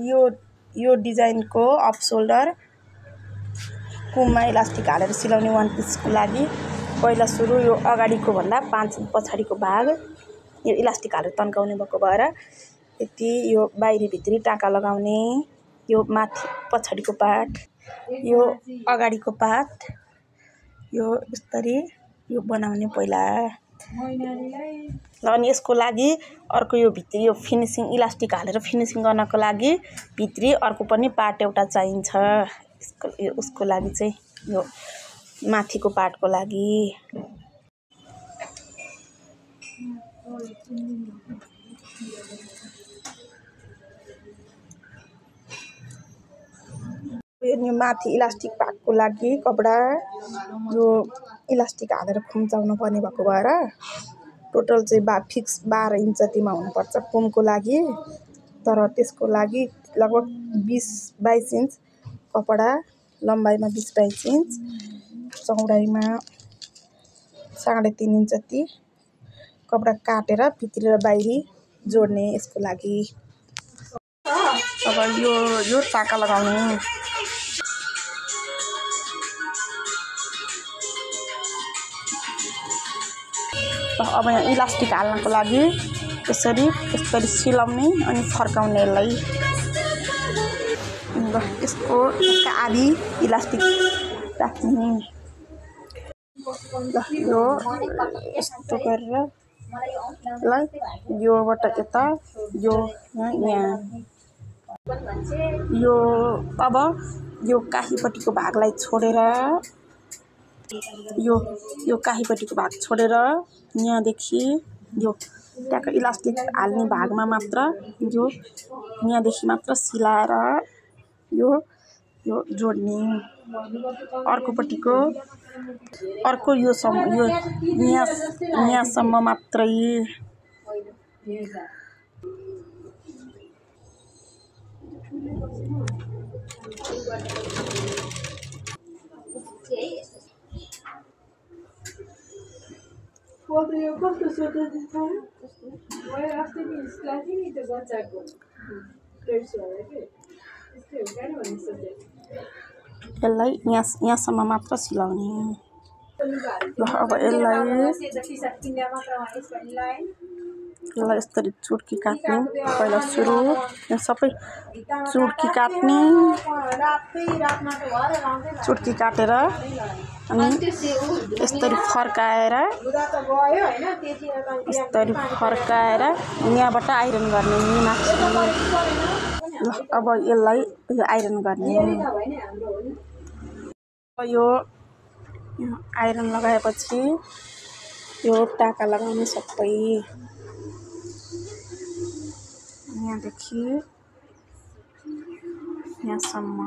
यो यो डिजाइनको अफ सोल्डर कुममा इलास्टिक हालेर सिलाउने वान पिसको लागि पहिला सुरु यो अगाडिको भन्दा 5 इंच पछाडिको भाग यो इलास्टिक हालेर तन्काउने भएको भएर यति यो बाहिरी भित्री टाका लगाउने यो माथि पछाडिको पार्ट यो अगाडिको पार्ट यो यसरी यो बनाउने पहिला अनि यसको लागि अर्को यो भित्री यो फिनिशिङ इलास्टिक हालेर फिनिशिङ गर्नको लागि भित्री अर्को पनि पार्ट एउटा चाहिन्छ उसको लागि चाहिँ यो माथिको पार्टको लागि यो माथि इलास्टिक पार्टको लागि कपडा यो इलास्टिक हालेर खुम्चाउनु पर्ने भएको भएर टोटल चाहिँ फिक्स 12 इंच जतिमा हुनुपर्छ कुमको लागि तर त्यसको लागि लगभग 20-22 इंच कपडा लम्बाइमा 20-22 इंच चौडाइमा 3.5 इंच जति कपडा काटेर भित्री र बाहिरी जोड्ने यसको लागि अब यो टाका लगाउने अब यहाँ इलास्टिक हाल्नको लागि यसरी सिलाउने अनि फर्काउने यसलाई यसको आधी इलास्टिक राख्ने यो यस्तो गरेर योबाट यता यो यहाँ यो अब यो काहीपट्टिको भागलाई छोडेर यो काहीपट्टिको भाग छोडेर यहाँदेखि यो ट्याक्क इलास्टिक हाल्ने भागमा मात्र यो यहाँदेखि मात्र सिलाएर यो जोड्ने अर्को यो यहाँसम्म मात्रै यसलाई यहाँसम्म मात्र सिलाउने अब यसलाई यसरी चुड्की काट्ने पहिला सुरु यो सबै चुड्की काट्ने चुड्की काटेर अनि यसरी फर्काएर यहाँबाट आइरन गर्ने अब यसलाई आइरन गर्ने यो आइरन लगाएपछि यो टाका लगाउने सबै यहाँदेखि यहाँसम्म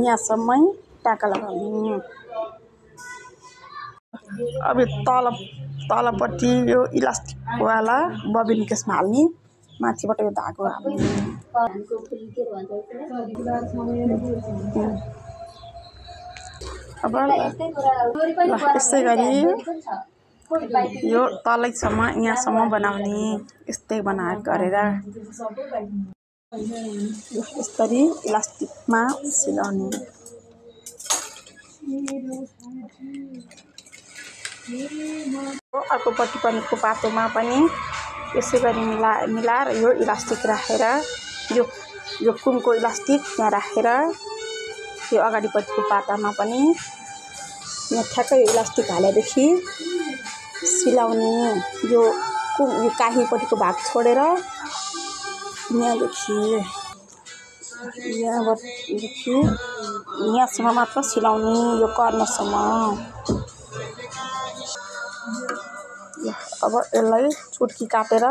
यहाँसम्मै टाका लगाउने अब तलपट्टि यो इलास्टिक वाला बबिन केसमा हाल्ने माथिबाट यो धागो हाल्ने अब यसै गरी यो तलैसम्म यहाँसम्म बनाउने यस्तै गरेर यसरी इलास्टिकमा सिलाउने अर्कोपट्टि पनिको पातोमा पनि यसै गरी मिलाएर यो इलास्टिक राखेर यो कुमको इलास्टिक यहाँ राखेर यो अगाडिपट्टिको पातामा पनि यहाँ ठ्याक्कै इलास्टिक हालेदेखि सिलाउने यो काहीपट्टिको भाग छोडेर यहाँदेखि यहाँसम्म मात्र सिलाउने यो कर्नरसम्म अब यसलाई चुड्की काटेर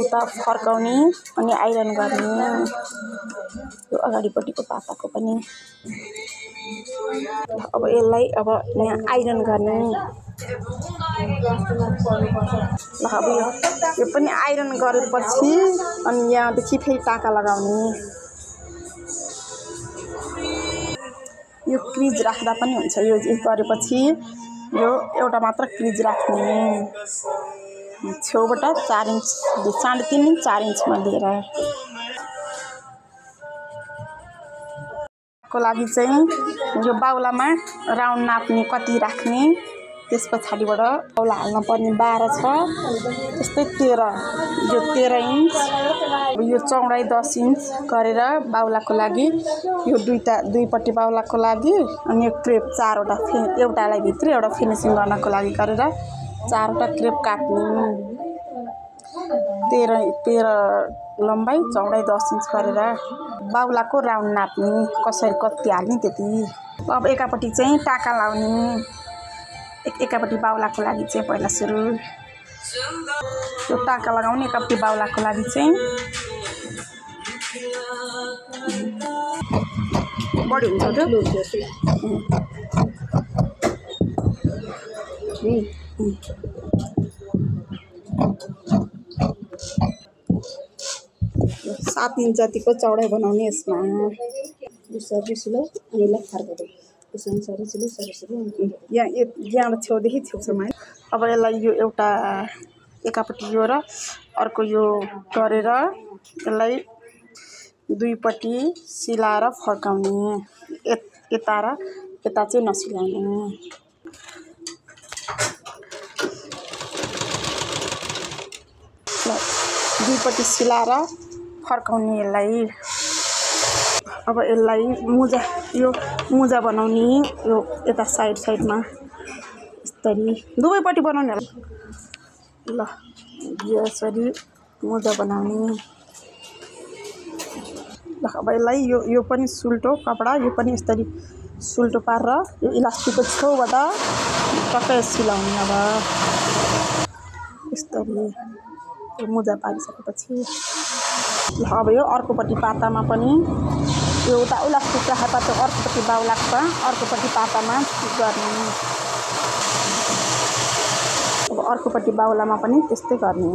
उता फर्काउने अनि आइरन गर्ने यो अगाडिपट्टिको पाताको पनि अब यसलाई अब यहाँ आइरन गर्ने ल अब यो पनि आइरन गरेपछि अनि यहाँदेखि फेरि टाका लगाउने यो क्रिज राख्दा पनि हुन्छ यो गरेपछि यो एउटा मात्र क्रिज राख्ने छेउबाट 4 इन्च 3.5 इन्च 4 इन्चमा लिएर को लागि चाहिँ यो बाउलामा राउन्ड नाप्ने कति राख्ने त्यस पछाडिबाट बाउला हाल्न पर्ने 12 छ त्यस्तै 13 यो 13 इन्च यो चौडाइ 10 इन्च गरेर बाउलाको लागि यो दुईपट्टि बाउलाको लागि अनि यो क्रेप 4 वटा एउटालाई भित्र एउटा फिनिसिङ गर्नको लागि गरेर 4 वटा क्रेप काट्ने 13 लम्बाइ चौडाइ 10 इन्च गरेर बाउलाको राउन्ड नाप्ने कसरी कति हाल्ने त्यति अब एकापट्टि चाहिँ टाका लाउने एकापट्टि बाउलाको लागि चाहिँ पहिला सुरु यो टाका लगाउने एकापट्टि बाउलाको लागि चाहिँ बढी हुन्छ त्यो 7 इन्च जतिको चौडाइ बनाउने यसमा सजिलो अनि यसलाई फर्काउँदै यहाँ छेउदेखि छेउसम्म अब यसलाई यो एउटा एकापट्टि यो र अर्को यो गरेर यसलाई दुईपट्टि सिलाएर फर्काउने यता र यता चाहिँ नसिलाउने दुईपट्टि सिलाएर फर्काउने यसलाई अब यसलाई मुजा बनाउने यो यता साइडमा यसरी दुवैपट्टि बनाउने ल यसरी मुजा बनाउने ल अब यसलाई यो पनि सुल्टो कपडा यो पनि यसरी सुल्टो पारेर यो इलास्टिकको छेउबाट टक्कै सिलाउने अब यसरी मुजा पारिसकेपछि अब यो अर्कोपट्टि पातामा पनि यो उता इलास्टिक राखेर त्यो अर्कोपट्टि बाउलाको अर्कोपट्टि पातामा गर्ने अब अर्कोपट्टि बाउलामा पनि त्यस्तै गर्ने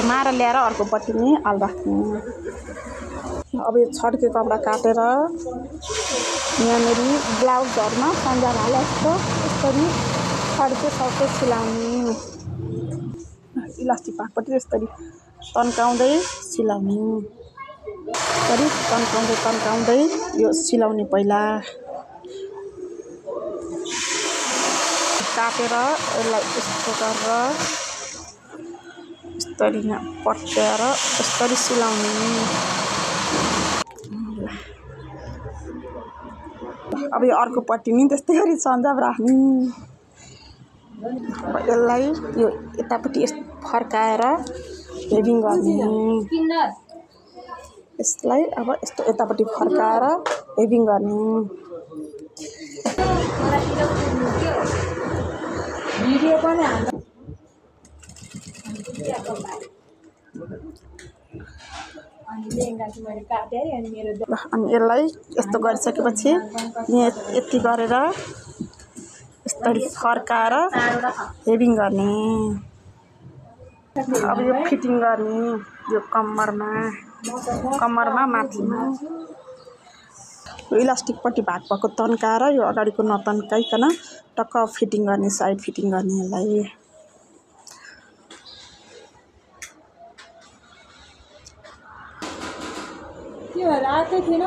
मार ल्याएर अर्कोपट्टि नै हाल राख्ने अब यो छड्के कपडा काटेर यहाँनिर ब्लाउजहरूमा सन्जान हाले जस्तो यसरी छड्के सिलाउने इलास्टिक पाकपट्टि यसरी तन्काउँदै सिलाउने यसरी तन्काउँदै यो सिलाउने पहिला काटेर यसलाई यस्तो गरेर यसरी यहाँ पट्याएर यसरी सिलाउने अब यो अर्कोपट्टि नि त्यस्तै गरी सन्जाब राख्ने यसलाई यो यतापट्टि फर्काएर हेभिङ गर्ने यसलाई अब यस्तो यतापट्टि फर्काएर हेभिङ गर्ने भिडियो पनि अनि यसलाई यस्तो गरिसकेपछि यति गरेर यसरी फर्काएर हेभिङ गर्ने अब यो फिटिङ गर्ने यो कम्मरमा माथिमा यो इलास्टिकपट्टि भाग भएको तन्काएर यो अगाडिको नतन्काइकन टक्क फिटिङ गर्ने साइड फिटिङ गर्ने यसलाई त्यो रातै थिएन